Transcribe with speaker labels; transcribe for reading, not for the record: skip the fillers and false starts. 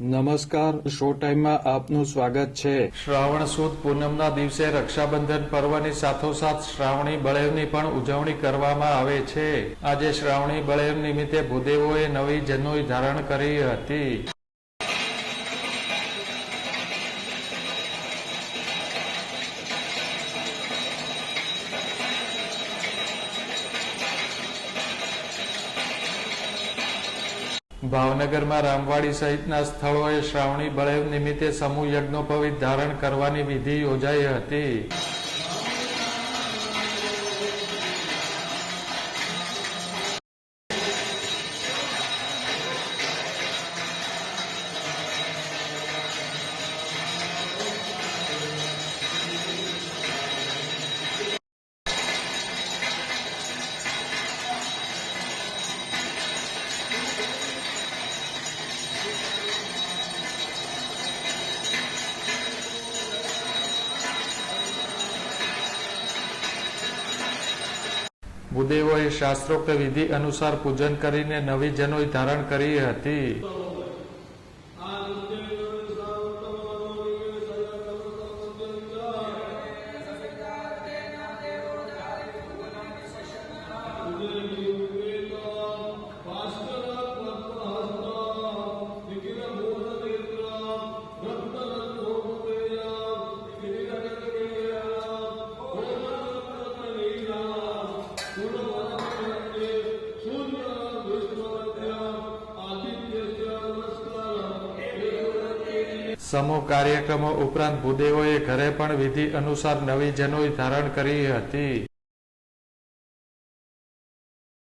Speaker 1: નમસ્કાર, શો ટાઈમમાં આપનું સ્વાગત છે।
Speaker 2: શ્રાવણ સુદ પૂનમના દિવસે રક્ષાબંધન પર્વની સાથોસાથ શ્રાવણી બળેવની પણ ઉજવણી કરવામાં આવે છે। આજે શ્રાવણી બળેવ નિમિત્તે ભૂદેવોએ નવી જનોઈ ધારણ કરી હતી। ભાવનગરમાં રામવાડી સહિતના સ્થળોએ શ્રાવણી બળેવ નિમિત્તે સમૂહ યજ્ઞોપવિત ધારણ કરવાની વિધિ યોજાઈ હતી। ભૂદેવોએ શાસ્ત્રોક્ત વિધિ અનુસાર પૂજન કરીને નવી જનોઈ ધારણ કરી હતી। સમૂહ કાર્યક્રમો ઉપરાંત ભૂદેવોએ ઘરે પણ વિધિ અનુસાર નવી જનોઈ ધારણ કરી હતી।